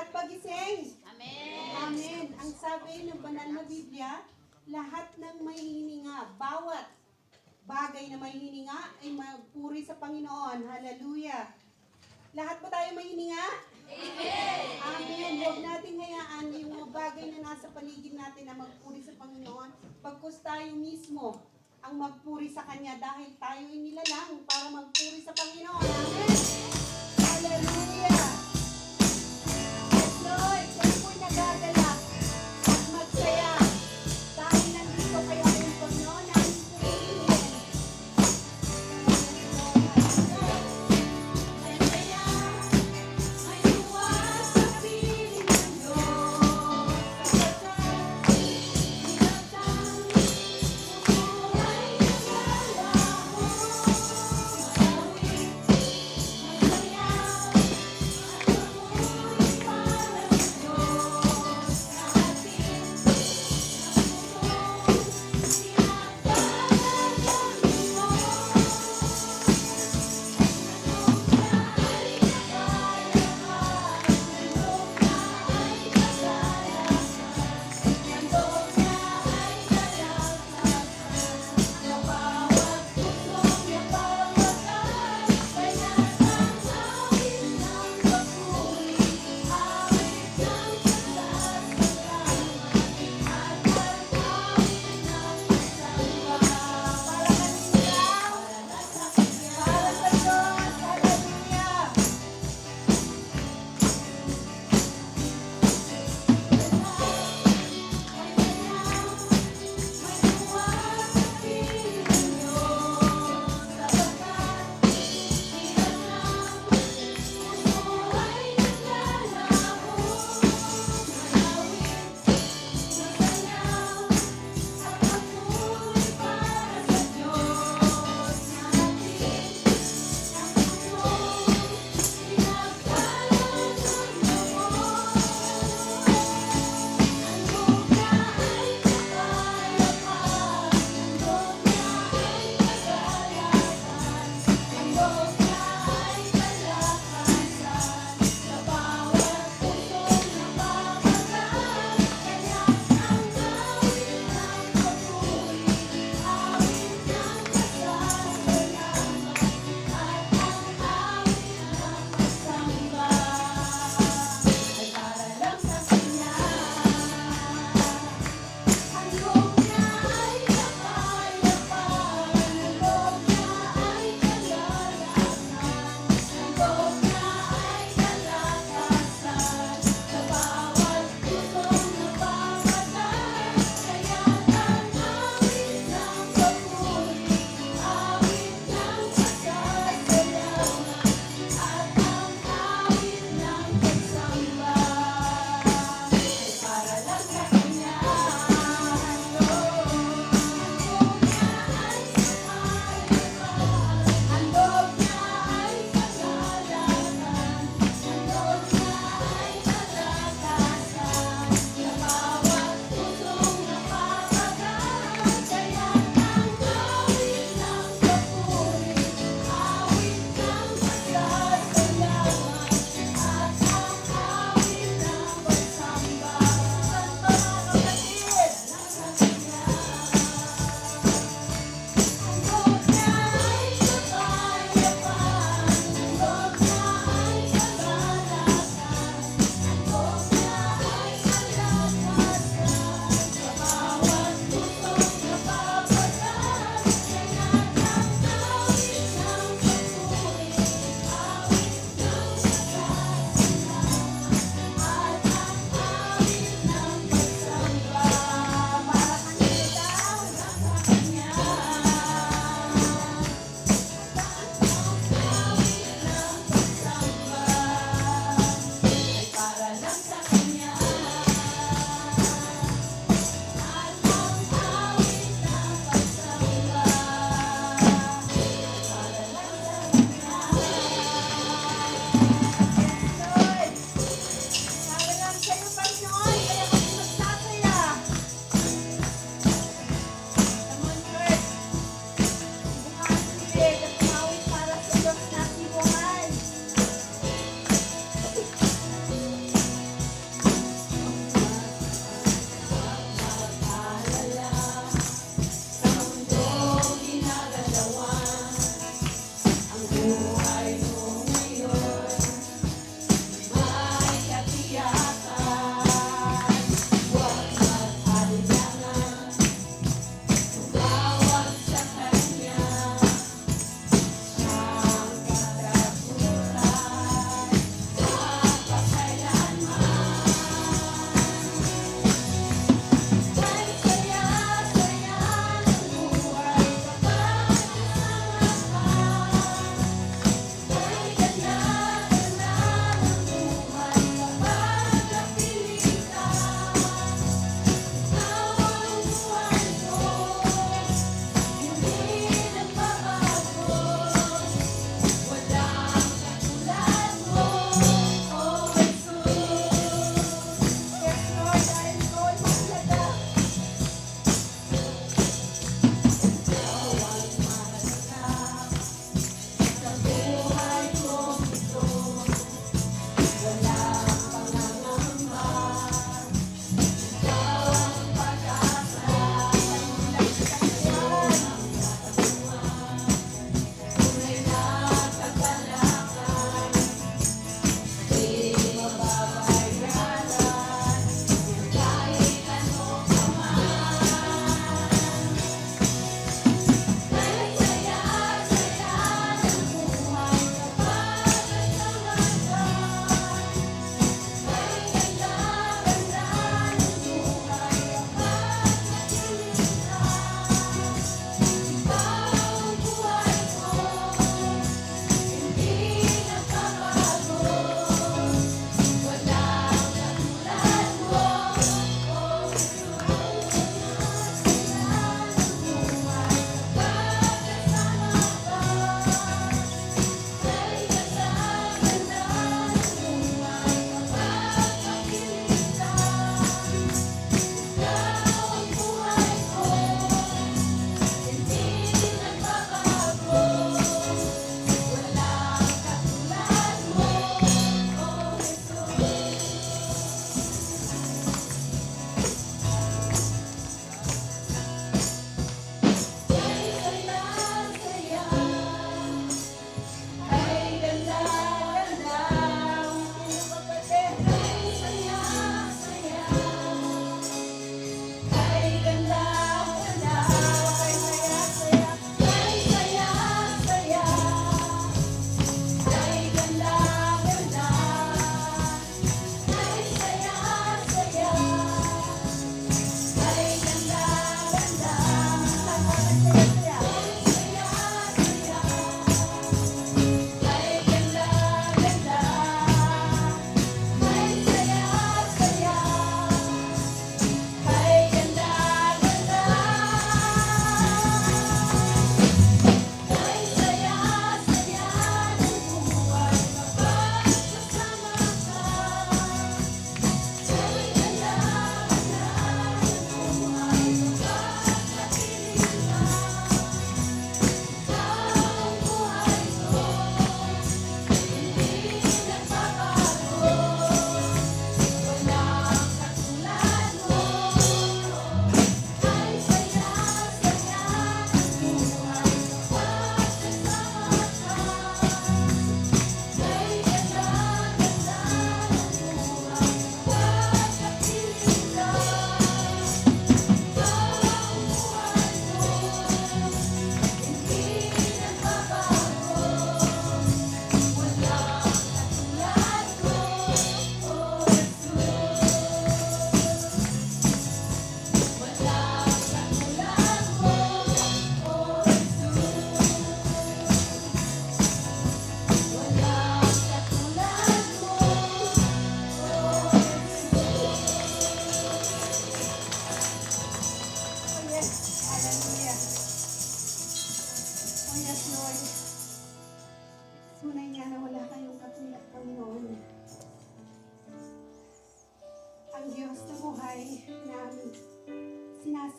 at pagising. Amen. Amen. Ang sabi ng banal na Biblia, lahat ng may hininga, bawat bagay na may hininga ay magpuri sa Panginoon. Hallelujah. Lahat ba tayo may hininga? Amen. Amen. Huwag natin hayaan yung mga bagay na nasa paligid natin na magpuri sa Panginoon. Pagkus tayo mismo ang magpuri sa Kanya dahil tayo ay nilalang para magpuri sa Panginoon. Amen. Hallelujah. Yes, Lord. Kayo po'y nagagalak at magsaya dahil nandito kayo ang Panginoon na aming purihin.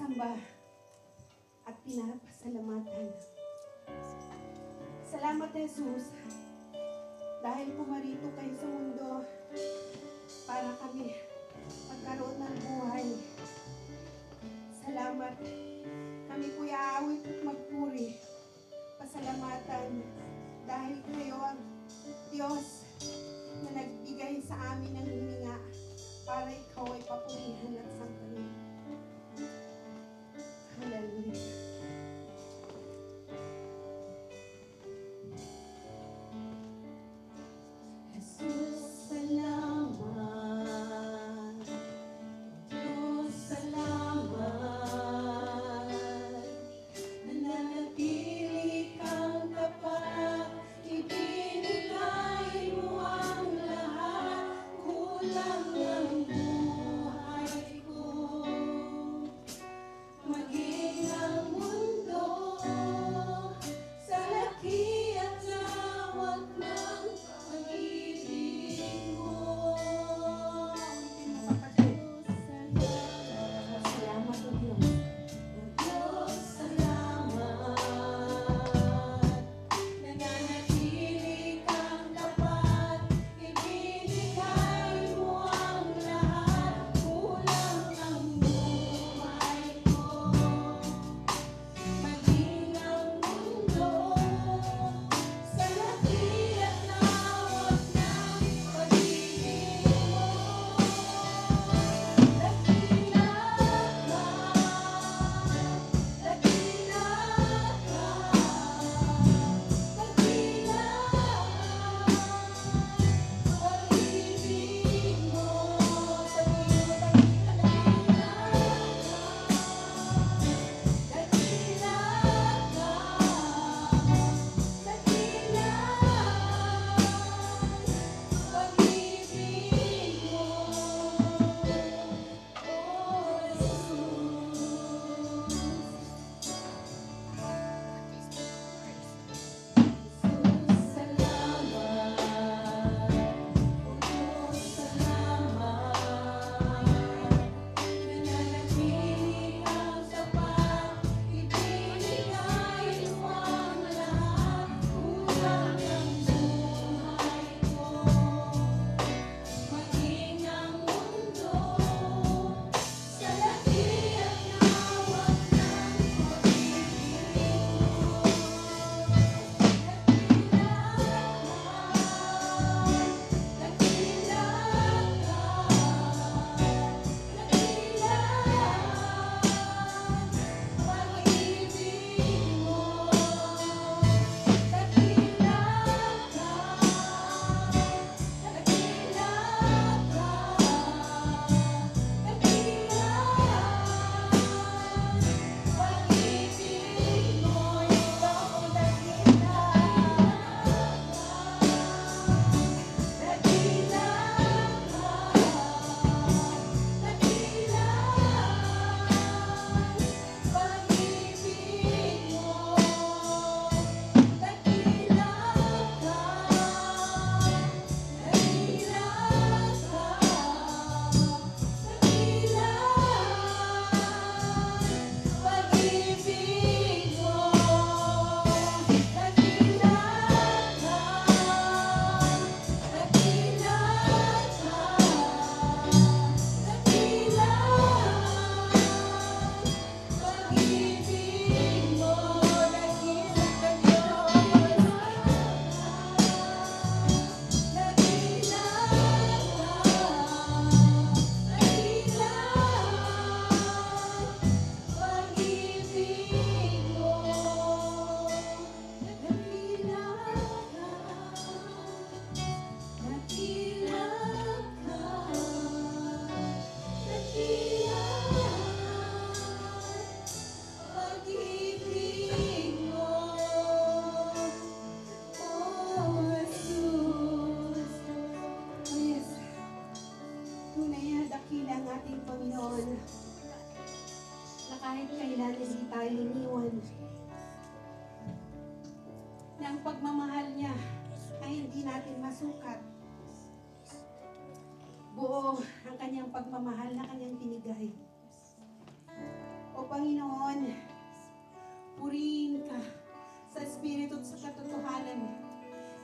sinasamba at pinapasalamatan. Salamat, Jesus, dahil pumarito kayo sa mundo para kami magkaroon ng buhay. Salamat. Kami po'y aawit at magpuri. Pasalamatan dahil kayo ang Diyos na nagbigay sa amin ng hininga para ikaw ay papurihan at sangkahin. Hallelujah. Jesus, salamat. Diyos, salamat. Nananatili kang tapat, ibinigay mo ang lahat, kulang ang buhay ko. Maging ang mundo sa laki at lawak ng pag-ibig mo. Salamat o Diyos. Diyos, salamat. Nananatili kang tapat, ibinigay mo ang lahat, kulang ang buhay ko. Maging ang mundo sa laki at lawak ng pag-ibig mo. Dakila ka, dakila ka, dakila pag-ibig mo. Sa iyo dakila nananatili kang tapat, ibinigay mo ang lahat, kulang ang buhay ko. Maging ang mundo sa laki at lawak ng pag-ibig mo. Dakila pag-ibig mo. kahit kailan hindi tayo iniwan. Na ang pagmamahal niya ay hindi natin masukat. Buo ang kanyang pagmamahal na kanyang binigay. O Panginoon, purihin ka sa Espiritu at sa katotohanan.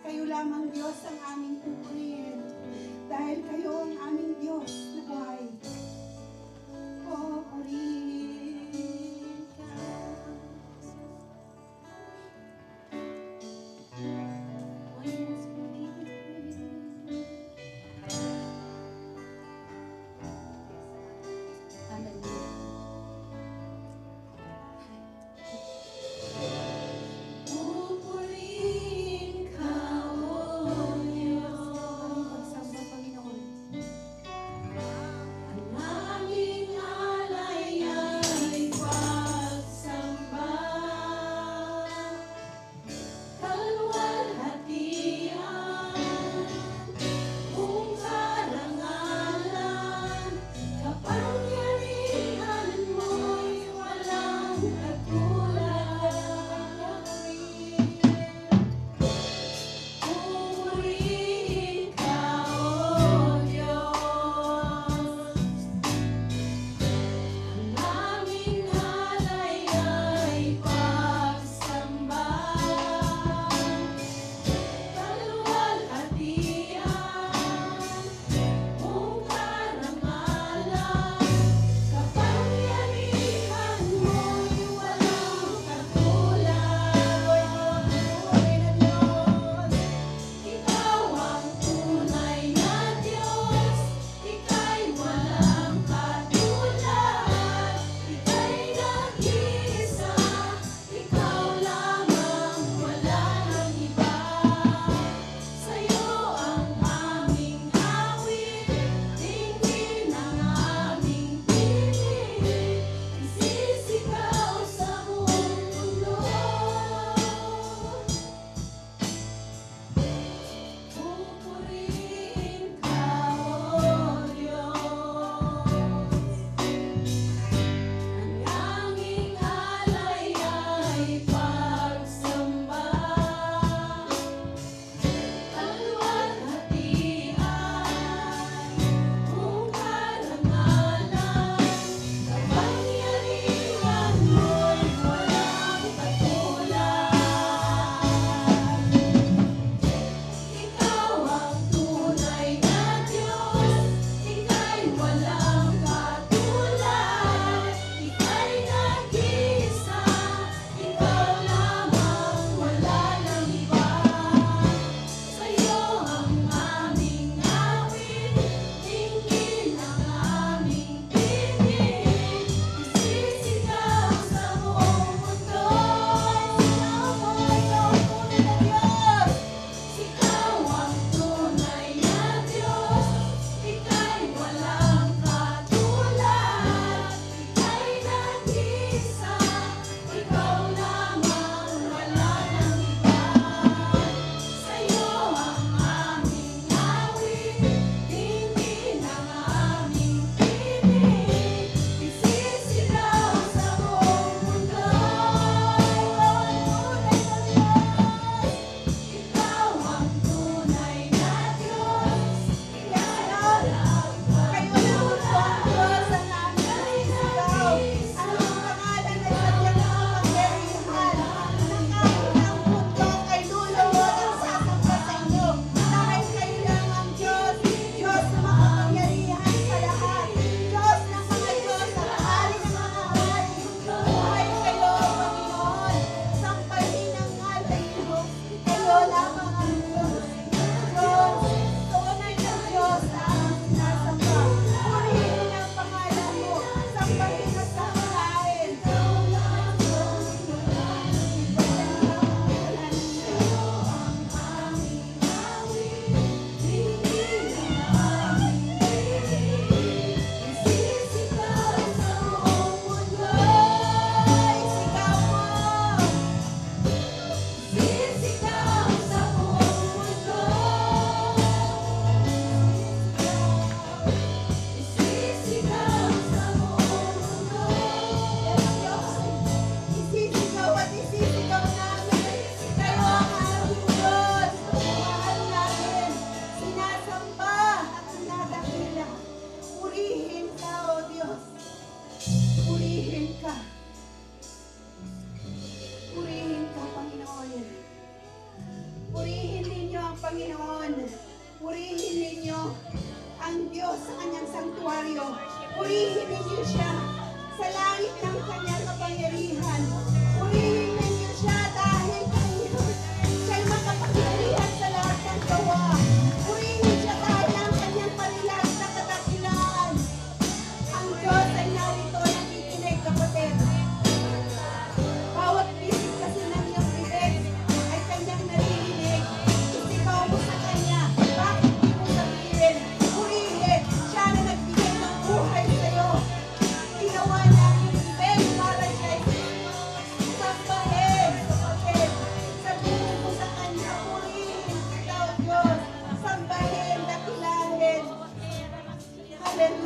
Kayo lamang Diyos ang aming pupurihin. Dahil kayo ang aming Diyos na buhay. O, purihin ka. O, yes, purihin. Hallelujah. Pupurihin ka, O Diyos. Pagsamba, Panginoon.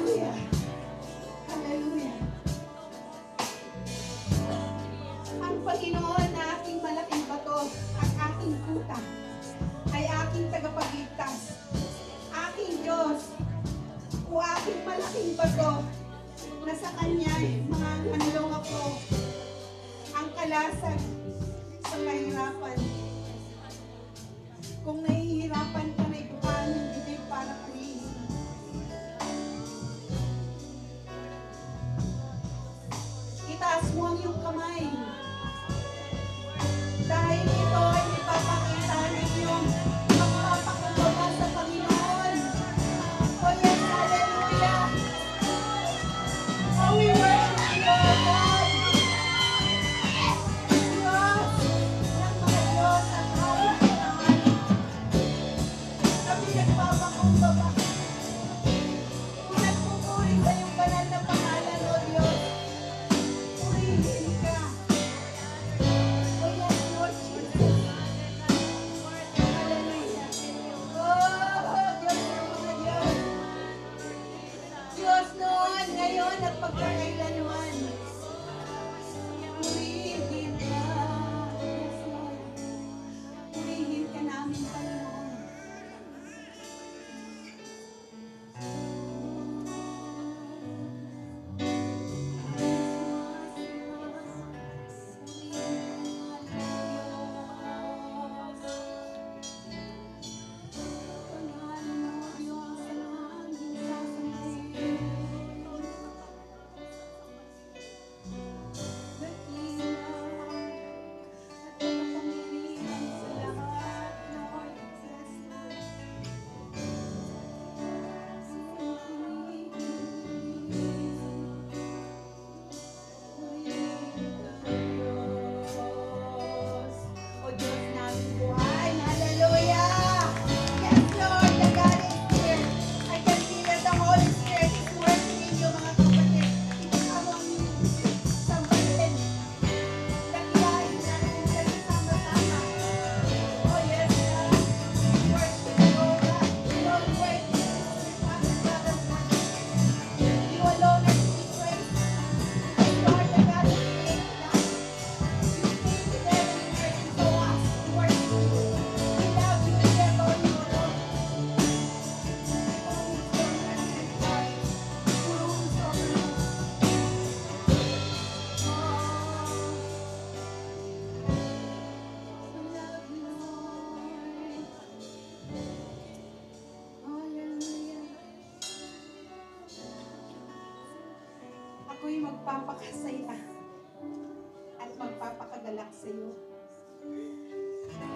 Hallelujah. Hallelujah. Ang Panginoon na aking malaking bato at aking kuta ay aking tagapagligtas. Aking Diyos o aking malaking bato na sa Kanya mga hanlong ako ang kalasag sa kahirapan. Kung nahihirapan ka na ibukaan ng bibig para purihin. Itaas mo ang iyong kamay. Dahil ito ay ipapakita ng iyong magpapakumbaba sa Panginoon. Oh yes, hallelujah! Oh, we worship you, O God! Diyos ng mga Diyos at kahit kami nagpapakumbaba. Nagpupuri sa iyong banal na pangalan, O Diyos. Purihin ka. O yes, Lord Jesus. Hallelujah. Oh, Diyos ng mga Diyos. Diyos noon, ngayon at pagkakailanman. Purihin ka. Yes, Lord. Purihin ka namin, Panginoon. O Diyos namin buhay. Hallelujah! Yes, Lord, the God is here. I can see that the Holy Spirit is working in you, mga kapatid. Ikasama ang sambahin. Lakilain natin kayo sama-sama. Oh, yes, God. Worship you, oh God. Lord, worship you. Father, Father, Father. You alone are to be praised. You are the God who created us. You created heaven and earth, so us to worship you. We love you, we adore you, O Lord. Oh, so merciful God. Oh, so merciful. I love you, Lord. Hallelujah. Ako'y magpapakasaya at magpapakagalak sa iyo.